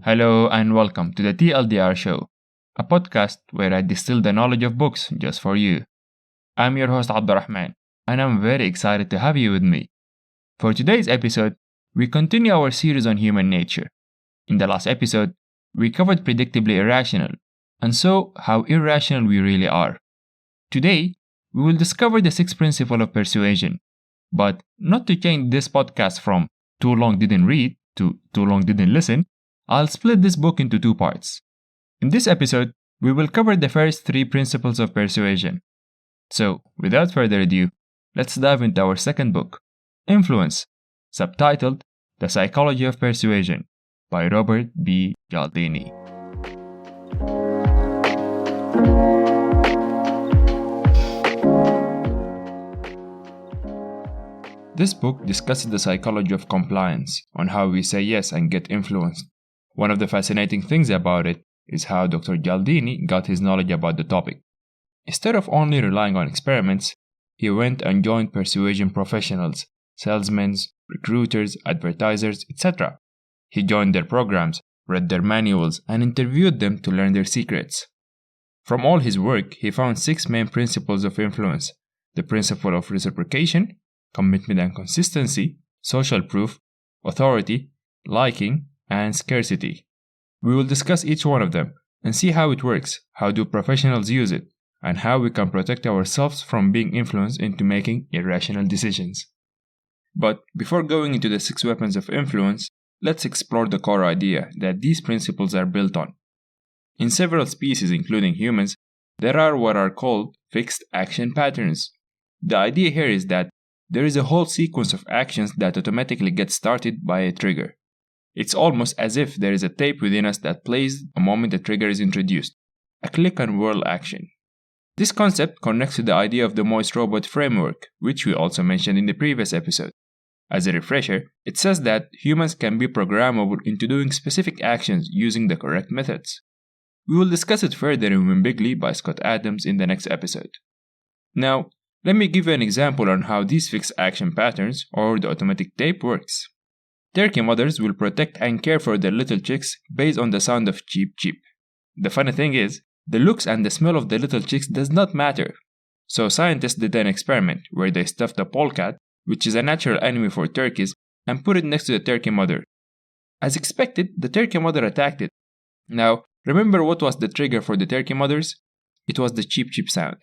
Hello and welcome to the TLDR show, a podcast where I distill the knowledge of books just for you. I'm your host Abdurrahman, and I'm very excited to have you with me. For today's episode, we continue our series on human nature. In the last episode, we covered Predictably Irrational, and so how irrational we really are. Today, we will discover the sixth principle of persuasion, but not to change this podcast from too long didn't read to too long didn't listen. I'll split this book into two parts. In this episode, we will cover the first three principles of persuasion. So, without further ado, let's dive into our second book, Influence, subtitled The Psychology of Persuasion by Robert B Cialdini. This book discusses the psychology of compliance, on how we say yes and get influenced. One of the fascinating things about it is how Dr. Cialdini got his knowledge about the topic. Instead of only relying on experiments, he went and joined persuasion professionals, salesmen, recruiters, advertisers, etc. He joined their programs, read their manuals, and interviewed them to learn their secrets. From all his work, he found 6 main principles of influence: the principle of reciprocation, commitment and consistency, social proof, authority, liking, and scarcity. We will discuss each one of them and see how it works, how do professionals use it, and how we can protect ourselves from being influenced into making irrational decisions. But before going into the 6 weapons of influence, let's explore the core idea that these principles are built on. In several species, including humans, there are what are called fixed action patterns. The idea here is that there is a whole sequence of actions that automatically get started by a trigger. It's almost as if there is a tape within us that plays the moment the trigger is introduced, a click and whirl action. This concept connects to the idea of the moist robot framework, which we also mentioned in the previous episode. As a refresher, it says that humans can be programmable into doing specific actions using the correct methods. We will discuss it further in Win Bigly by Scott Adams in the next episode. Now, let me give you an example on how these fixed action patterns, or the automatic tape, works. Turkey mothers will protect and care for their little chicks based on the sound of cheep cheep. The funny thing is, the looks and the smell of the little chicks does not matter. So scientists did an experiment where they stuffed a polecat, which is a natural enemy for turkeys, and put it next to the turkey mother. As expected, the turkey mother attacked it. Now, remember what was the trigger for the turkey mothers? It was the cheep cheep sound.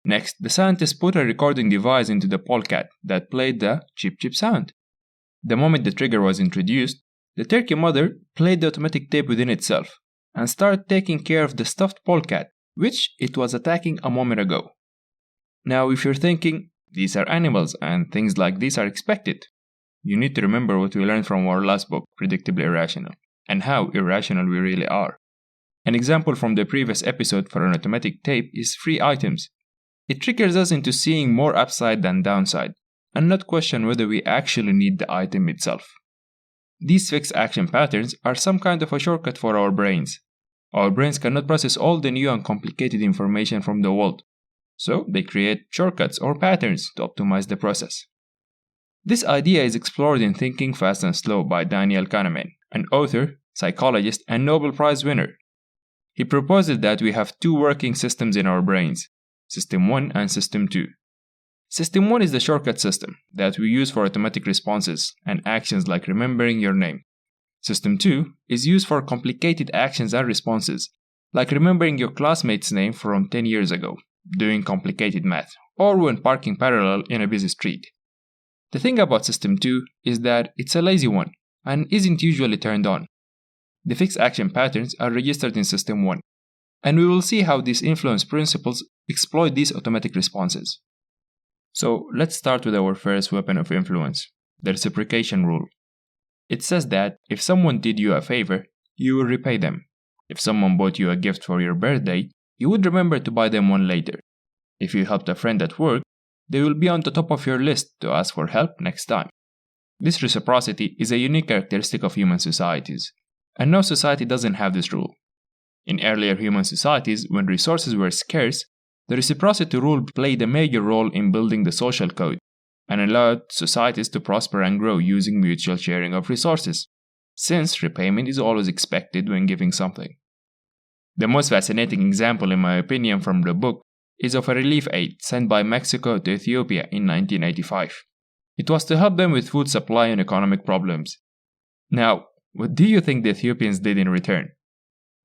Next, the scientists put a recording device into the polecat that played the cheep cheep sound. The moment the trigger was introduced, the turkey mother played the automatic tape within itself and started taking care of the stuffed polecat, which it was attacking a moment ago. Now, if you're thinking, these are animals and things like this are expected, you need to remember what we learned from our last book, Predictably Irrational, and how irrational we really are. An example from the previous episode for an automatic tape is free items. It triggers us into seeing more upside than downside, and not question whether we actually need the item itself. These fixed action patterns are some kind of a shortcut for our brains. Our brains cannot process all the new and complicated information from the world, so they create shortcuts or patterns to optimize the process. This idea is explored in Thinking Fast and Slow by Daniel Kahneman, an author, psychologist, and Nobel Prize winner. He proposes that we have 2 working systems in our brains, System 1 and System 2. System 1 is the shortcut system that we use for automatic responses and actions like remembering your name. System 2 is used for complicated actions and responses, like remembering your classmate's name from 10 years ago, doing complicated math, or when parking parallel in a busy street. The thing about System 2 is that it's a lazy one and isn't usually turned on. The fixed action patterns are registered in System 1, and we will see how these influence principles exploit these automatic responses. So let's start with our first weapon of influence, the reciprocation rule. It says that if someone did you a favor, you will repay them. If someone bought you a gift for your birthday, you would remember to buy them one later. If you helped a friend at work, they will be on the top of your list to ask for help next time. This reciprocity is a unique characteristic of human societies, and no society doesn't have this rule. In earlier human societies, when resources were scarce, the reciprocity rule played a major role in building the social code and allowed societies to prosper and grow using mutual sharing of resources. since repayment is always expected when giving something. The most fascinating example, in my opinion, from the book is of a relief aid sent by Mexico to Ethiopia in 1985. It was to help them with food supply and economic problems. Now, what do you think the Ethiopians did in return?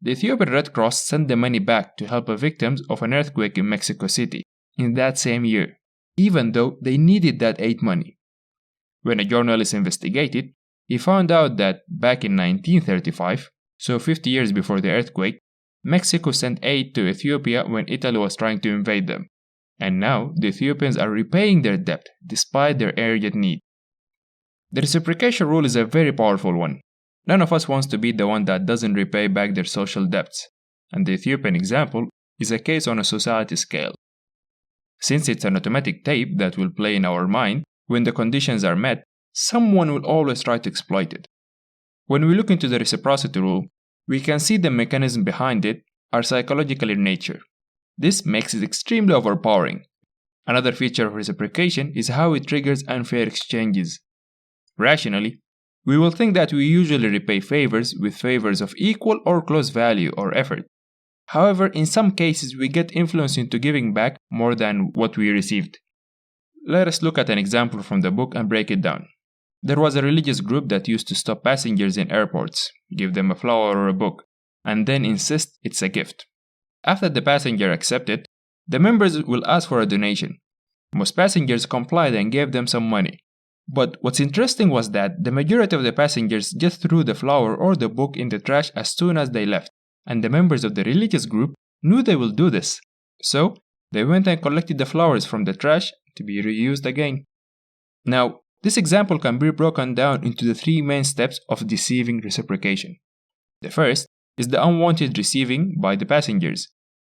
The Ethiopian Red Cross sent the money back to help the victims of an earthquake in Mexico City in that same year, even though they needed that aid money. When a journalist investigated, he found out that back in 1935, so 50 years before the earthquake, Mexico sent aid to Ethiopia when Italy was trying to invade them. And now the Ethiopians are repaying their debt despite their urgent need. The reciprocation rule is a very powerful one. None of us wants to be the one that doesn't repay back their social debts, and the Ethiopian example is a case on a society scale. Since it's an automatic tape that will play in our mind, when the conditions are met, someone will always try to exploit it. When we look into the reciprocity rule, we can see the mechanism behind it are psychological in nature. This makes it extremely overpowering. Another feature of reciprocation is how it triggers unfair exchanges. Rationally, we will think that we usually repay favors with favors of equal or close value or effort. However, in some cases we get influenced into giving back more than what we received. Let us look at an example from the book and break it down. There was a religious group that used to stop passengers in airports, give them a flower or a book, and then insist it's a gift. After the passenger accepted, the members will ask for a donation. Most passengers complied and gave them some money. But what's interesting was that the majority of the passengers just threw the flower or the book in the trash as soon as they left, and the members of the religious group knew they will do this. So, they went and collected the flowers from the trash to be reused again. Now, this example can be broken down into the three main steps of deceiving reciprocation. The first is the unwanted receiving by the passengers.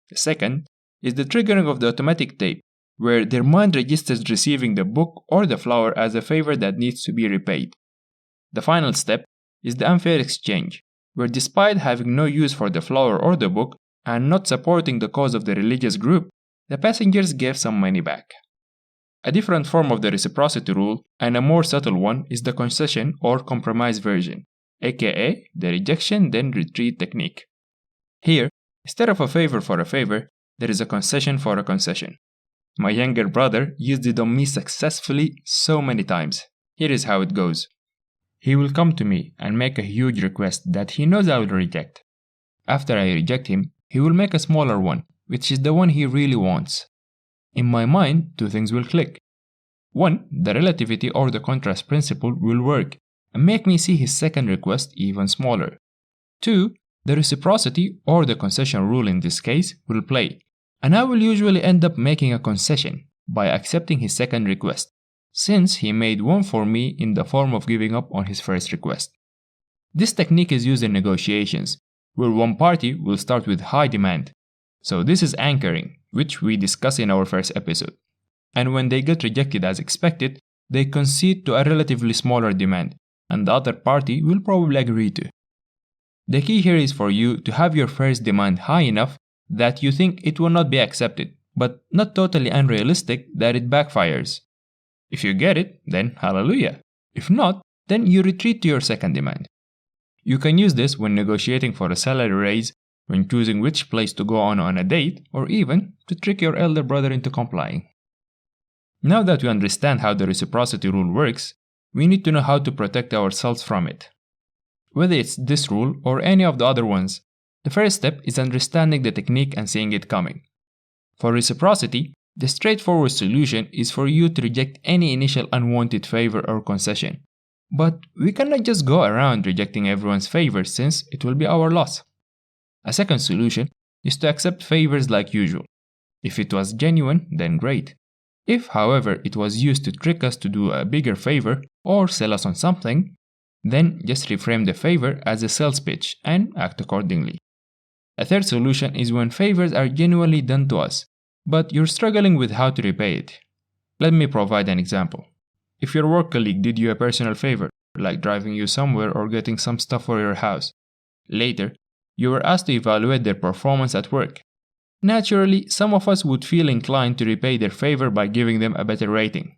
The second is the triggering of the automatic tape, where their mind registers receiving the book or the flower as a favor that needs to be repaid. The final step is the unfair exchange, where despite having no use for the flower or the book and not supporting the cause of the religious group, the passengers gave some money back. A different form of the reciprocity rule, and a more subtle one, is the concession or compromise version, aka the rejection then retreat technique. Here, instead of a favor for a favor, there is a concession for a concession. My younger brother used it on me successfully so many times. Here is how it goes. He will come to me and make a huge request that he knows I will reject. After I reject him, he will make a smaller one, which is the one he really wants. In my mind, two things will click. One, the relativity or the contrast principle will work and make me see his second request even smaller. Two, the reciprocity or the concession rule in this case will play, and I will usually end up making a concession by accepting his second request, since he made one for me in the form of giving up on his first request. This technique is used in negotiations, where one party will start with high demand. So this is anchoring, which we discussed in our first episode. And when they get rejected as expected, they concede to a relatively smaller demand, and the other party will probably agree to. The key here is for you to have your first demand high enough that you think it will not be accepted, but not totally unrealistic that it backfires. If you get it, then hallelujah. If not, then you retreat to your second demand. You can use this when negotiating for a salary raise, when choosing which place to go on a date, or even to trick your elder brother into complying. Now that we understand how the reciprocity rule works, we need to know how to protect ourselves from it. Whether it's this rule or any of the other ones, the first step is understanding the technique and seeing it coming. For reciprocity, the straightforward solution is for you to reject any initial unwanted favor or concession. But we cannot just go around rejecting everyone's favors since it will be our loss. A second solution is to accept favors like usual. If it was genuine, then great. If, however, it was used to trick us to do a bigger favor or sell us on something, then just reframe the favor as a sales pitch and act accordingly. A third solution is when favors are genuinely done to us, but you're struggling with how to repay it. Let me provide an example. If your work colleague did you a personal favor, like driving you somewhere or getting some stuff for your house, later, you were asked to evaluate their performance at work. Naturally, some of us would feel inclined to repay their favor by giving them a better rating.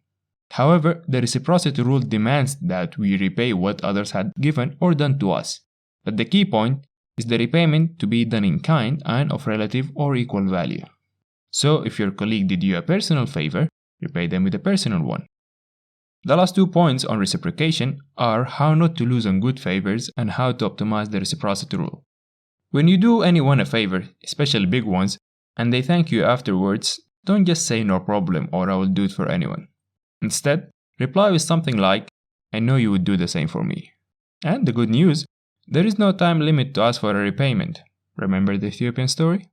However, the reciprocity rule demands that we repay what others had given or done to us. But the key point is the repayment to be done in kind and of relative or equal value. So, if your colleague did you a personal favor, repay them with a personal one. The last 2 points on reciprocation are how not to lose on good favors and how to optimize the reciprocity rule. When you do anyone a favor, especially big ones, and they thank you afterwards, don't just say no problem or I will do it for anyone. Instead, reply with something like, I know you would do the same for me. And the good news, there is no time limit to ask for a repayment. Remember the Ethiopian story?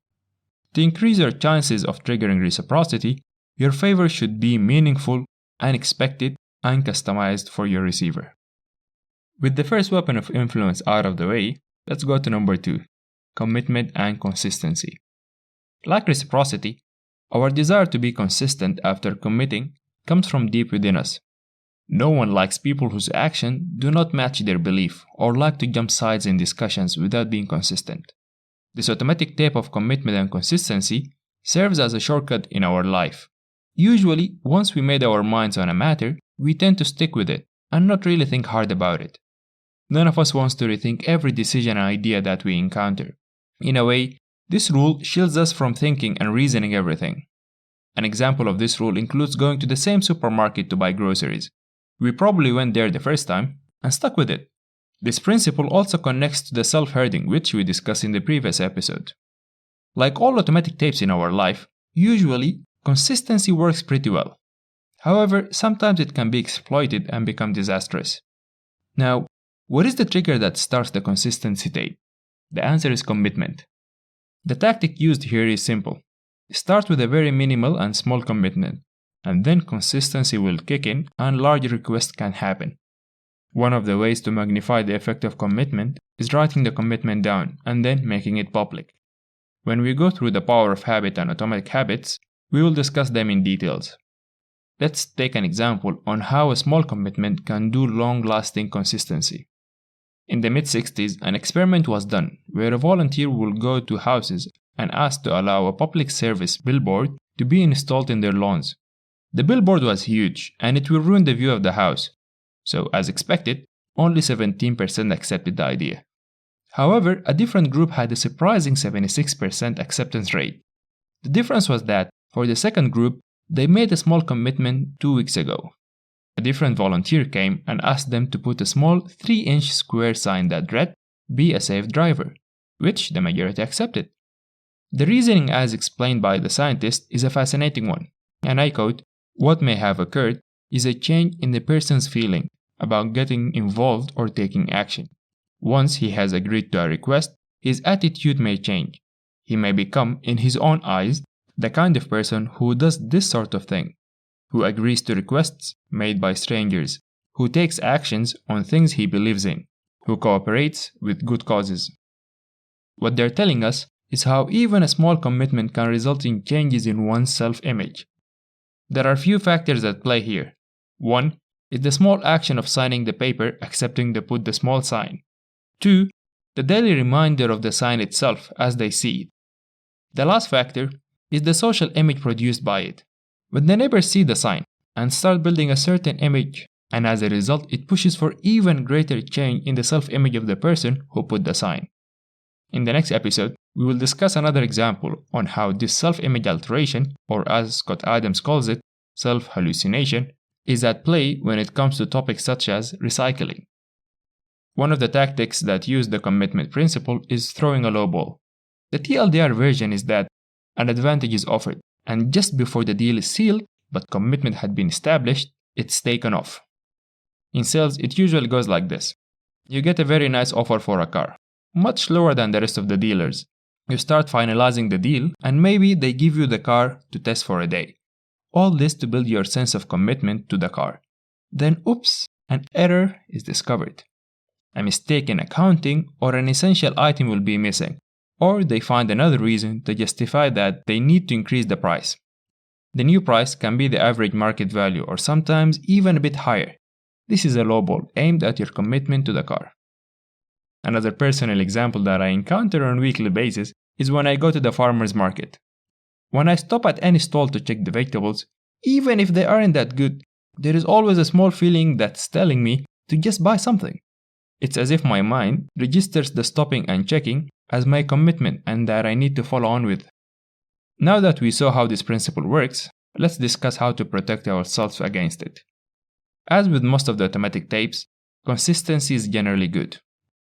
To increase your chances of triggering reciprocity, your favor should be meaningful, unexpected, and customized for your receiver. With the first weapon of influence out of the way, let's go to number 2, commitment and consistency. Like reciprocity, our desire to be consistent after committing comes from deep within us. No one likes people whose actions do not match their belief or like to jump sides in discussions without being consistent. This automatic tape of commitment and consistency serves as a shortcut in our life. Usually, once we made our minds on a matter, we tend to stick with it and not really think hard about it. None of us wants to rethink every decision and idea that we encounter. In a way, this rule shields us from thinking and reasoning everything. An example of this rule includes going to the same supermarket to buy groceries. We probably went there the first time and stuck with it. This principle also connects to the self-herding, which we discussed in the previous episode. Like all automatic tapes in our life, usually consistency works pretty well. However, sometimes it can be exploited and become disastrous. Now, what is the trigger that starts the consistency tape? The answer is commitment. The tactic used here is simple. Start with a very minimal and small commitment, and then consistency will kick in and large requests can happen. One of the ways to magnify the effect of commitment is writing the commitment down and then making it public. When we go through the power of habit and atomic habits, we will discuss them in details. Let's take an example on how a small commitment can do long-lasting consistency. In the mid-60s, an experiment was done where a volunteer will go to houses and ask to allow a public service billboard to be installed in their lawns. The billboard was huge and it will ruin the view of the house. So, as expected, only 17% accepted the idea. However, a different group had a surprising 76% acceptance rate. The difference was that, for the second group, they made a small commitment 2 weeks ago. A different volunteer came and asked them to put a small 3-inch square sign that read, "Be a safe driver," which the majority accepted. The reasoning as explained by the scientist is a fascinating one, and I quote, "What may have occurred is a change in the person's feeling about getting involved or taking action. Once he has agreed to a request, his attitude may change. He may become, in his own eyes, the kind of person who does this sort of thing, who agrees to requests made by strangers, who takes actions on things he believes in, who cooperates with good causes." What they're telling us is how even a small commitment can result in changes in one's self-image. There are a few factors at play here. One is the small action of signing the paper accepting to put the small sign. 2, the daily reminder of the sign itself as they see it. The last factor is the social image produced by it. When the neighbors see the sign and start building a certain image, and as a result it pushes for even greater change in the self-image of the person who put the sign. In the next episode, we will discuss another example on how this self-image alteration, or as Scott Adams calls it, self-hallucination, is at play when it comes to topics such as recycling. One of the tactics that use the commitment principle is throwing a low ball. The TLDR version is that an advantage is offered, and just before the deal is sealed, but commitment had been established, it's taken off. In sales, it usually goes like this. You get a very nice offer for a car, much lower than the rest of the dealers. You start finalizing the deal, and maybe they give you the car to test for a day. All this to build your sense of commitment to the car. Then oops, an error is discovered. A mistake in accounting or an essential item will be missing, or they find another reason to justify that they need to increase the price. The new price can be the average market value or sometimes even a bit higher. This is a lowball aimed at your commitment to the car. Another personal example that I encounter on a weekly basis is when I go to the farmer's market. When I stop at any stall to check the vegetables, even if they aren't that good, there is always a small feeling that's telling me to just buy something. It's as if my mind registers the stopping and checking as my commitment and that I need to follow on with. Now that we saw how this principle works, let's discuss how to protect ourselves against it. As with most of the automatic tapes, consistency is generally good.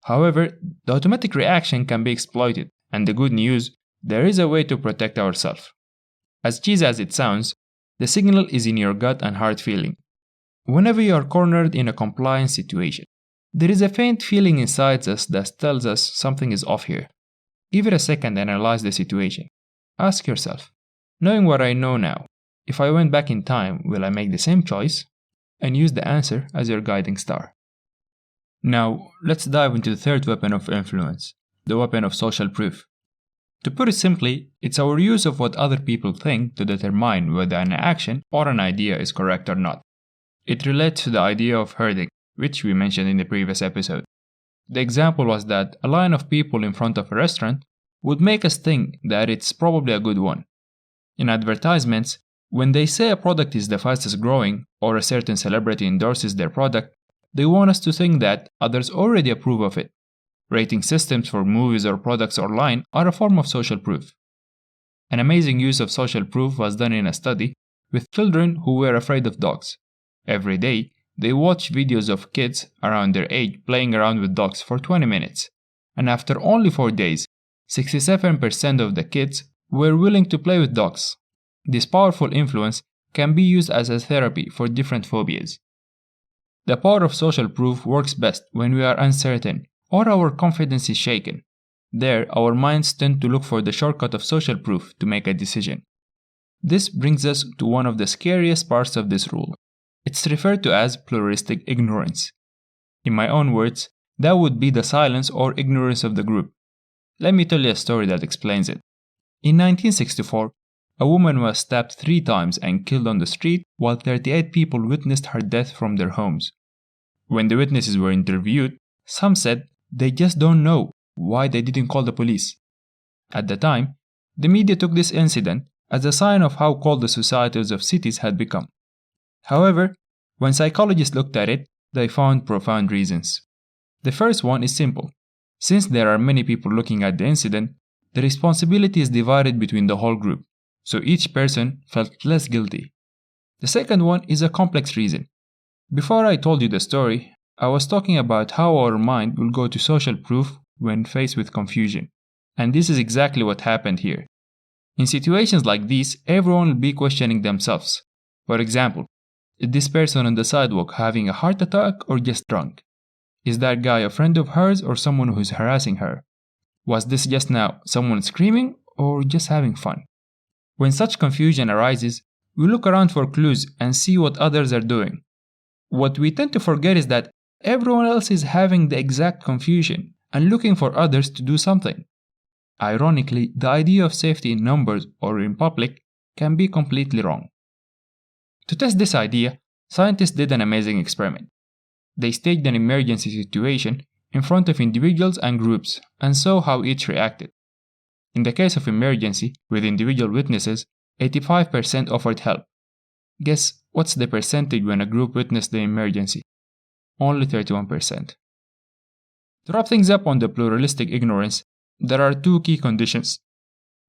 However, the automatic reaction can be exploited, and the good news, there is a way to protect ourselves. As cheesy as it sounds, the signal is in your gut and heart feeling. Whenever you are cornered in a compliance situation, there is a faint feeling inside us that tells us something is off here. Give it a second and analyze the situation. Ask yourself, knowing what I know now, if I went back in time, will I make the same choice? And use the answer as your guiding star. Now, let's dive into the third weapon of influence, the weapon of social proof. To put it simply, it's our use of what other people think to determine whether an action or an idea is correct or not. It relates to the idea of herding, which we mentioned in the previous episode. The example was that a line of people in front of a restaurant would make us think that it's probably a good one. In advertisements, when they say a product is the fastest growing or a certain celebrity endorses their product, they want us to think that others already approve of it. Rating systems for movies or products online are a form of social proof. An amazing use of social proof was done in a study with children who were afraid of dogs. Every day, they watched videos of kids around their age playing around with dogs for 20 minutes. And after only 4 days, 67% of the kids were willing to play with dogs. This powerful influence can be used as a therapy for different phobias. The power of social proof works best when we are uncertain or our confidence is shaken. There, our minds tend to look for the shortcut of social proof to make a decision. This brings us to one of the scariest parts of this rule. It's referred to as pluralistic ignorance. In my own words, that would be the silence or ignorance of the group. Let me tell you a story that explains it. In 1964, a woman was stabbed 3 times and killed on the street while 38 people witnessed her death from their homes. When the witnesses were interviewed, some said they just don't know why they didn't call the police. At the time, the media took this incident as a sign of how cold the societies of cities had become. However, when psychologists looked at it, they found profound reasons. The first one is simple. Since there are many people looking at the incident, the responsibility is divided between the whole group, so each person felt less guilty. The second one is a complex reason. Before I told you the story, I was talking about how our mind will go to social proof when faced with confusion. And this is exactly what happened here. In situations like these, everyone will be questioning themselves. For example, is this person on the sidewalk having a heart attack or just drunk? Is that guy a friend of hers or someone who's harassing her? Was this just now someone screaming or just having fun? When such confusion arises, we look around for clues and see what others are doing. What we tend to forget is that everyone else is having the exact confusion and looking for others to do something. Ironically, the idea of safety in numbers or in public can be completely wrong. To test this idea, scientists did an amazing experiment. They staged an emergency situation in front of individuals and groups and saw how each reacted. In the case of emergency, with individual witnesses, 85% offered help. Guess what's the percentage when a group witnessed the emergency? Only 31%. To wrap things up on the pluralistic ignorance, there are 2 key conditions.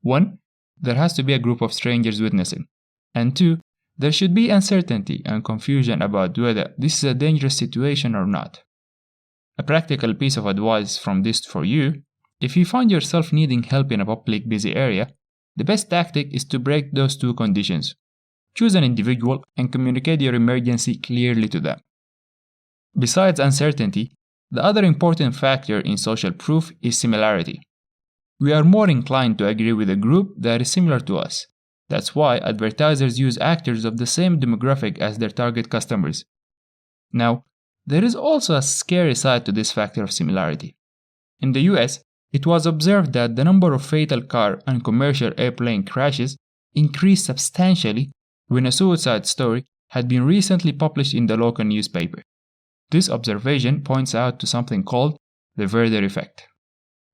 1. There has to be a group of strangers witnessing. And 2. There should be uncertainty and confusion about whether this is a dangerous situation or not. A practical piece of advice from this for you: if you find yourself needing help in a public busy area, the best tactic is to break those 2 conditions. Choose an individual and communicate your emergency clearly to them. Besides uncertainty, the other important factor in social proof is similarity. We are more inclined to agree with a group that is similar to us. That's why advertisers use actors of the same demographic as their target customers. Now, there is also a scary side to this factor of similarity. In the US, it was observed that the number of fatal car and commercial airplane crashes increased substantially when a suicide story had been recently published in the local newspaper. This observation points out to something called the Werther effect.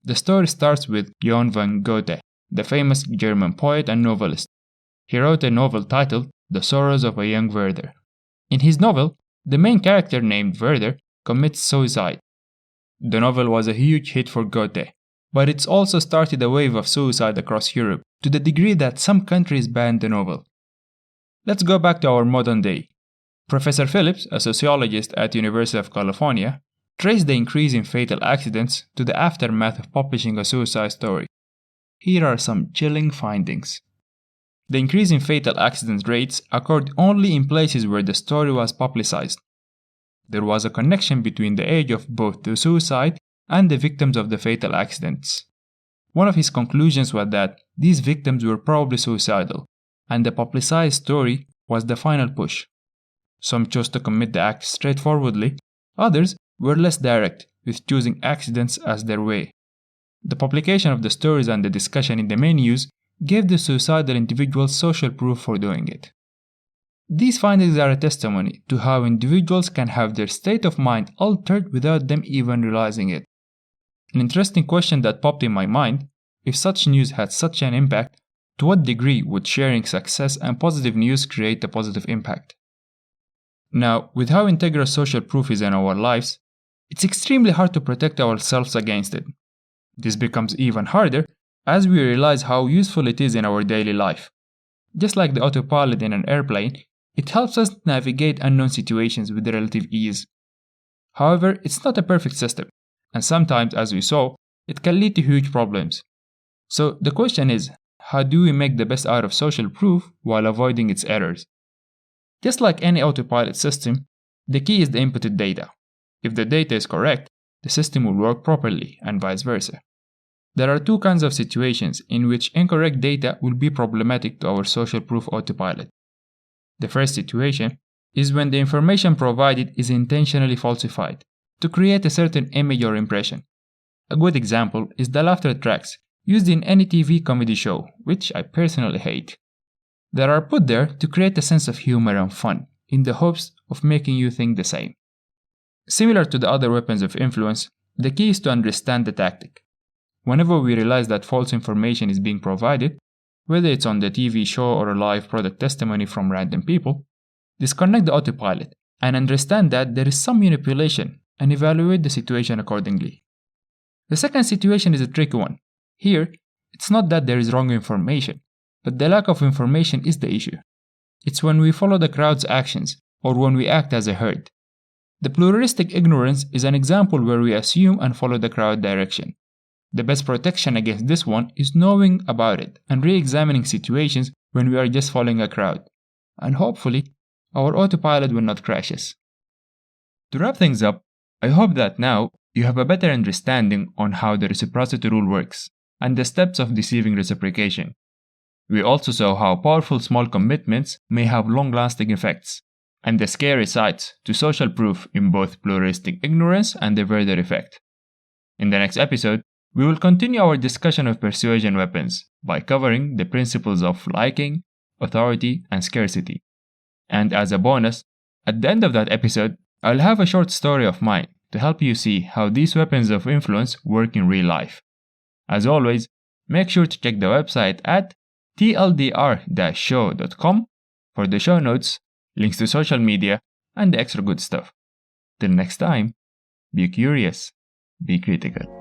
The story starts with Johann von Goethe, the famous German poet and novelist. He wrote a novel titled The Sorrows of a Young Werther. In his novel, the main character named Werder commits suicide. The novel was a huge hit for Goethe, but it's also started a wave of suicide across Europe to the degree that some countries banned the novel. Let's go back to our modern day. Professor Phillips, a sociologist at University of California, traced the increase in fatal accidents to the aftermath of publishing a suicide story. Here are some chilling findings. The increase in fatal accident rates occurred only in places where the story was publicized. There was a connection between the age of both the suicide and the victims of the fatal accidents. One of his conclusions was that these victims were probably suicidal, and the publicized story was the final push. Some chose to commit the act straightforwardly, others were less direct, with choosing accidents as their way. The publication of the stories and the discussion in the main news gave the suicidal individuals social proof for doing it. These findings are a testimony to how individuals can have their state of mind altered without them even realizing it. An interesting question that popped in my mind: if such news had such an impact, to what degree would sharing success and positive news create a positive impact? Now, with how integral social proof is in our lives, it's extremely hard to protect ourselves against it. This becomes even harder as we realize how useful it is in our daily life. Just like the autopilot in an airplane, it helps us navigate unknown situations with relative ease. However, it's not a perfect system, and sometimes, as we saw, it can lead to huge problems. So the question is, how do we make the best out of social proof while avoiding its errors? Just like any autopilot system, the key is the inputted data. If the data is correct, the system will work properly, and vice versa. There are two kinds of situations in which incorrect data will be problematic to our social proof autopilot. The first situation is when the information provided is intentionally falsified to create a certain image or impression. A good example is the laughter tracks used in any TV comedy show, which I personally hate. They are put there to create a sense of humor and fun, in the hopes of making you think the same. Similar to the other weapons of influence, the key is to understand the tactic. Whenever we realize that false information is being provided, whether it's on the TV show or a live product testimony from random people, disconnect the autopilot and understand that there is some manipulation and evaluate the situation accordingly. The second situation is a tricky one. Here, it's not that there is wrong information, but the lack of information is the issue. It's when we follow the crowd's actions or when we act as a herd. The pluralistic ignorance is an example where we assume and follow the crowd direction. The best protection against this one is knowing about it and re-examining situations when we are just following a crowd. And hopefully, our autopilot will not crash us. To wrap things up, I hope that now you have a better understanding on how the reciprocity rule works and the steps of deceiving reciprocation. We also saw how powerful small commitments may have long-lasting effects, and the scary sides to social proof in both pluralistic ignorance and the Werder effect. In the next episode, we will continue our discussion of persuasion weapons by covering the principles of liking, authority, and scarcity. And as a bonus, at the end of that episode, I'll have a short story of mine to help you see how these weapons of influence work in real life. As always, make sure to check the website at tldr-show.com for the show notes, links to social media, and the extra good stuff. Till next time, be curious, be critical.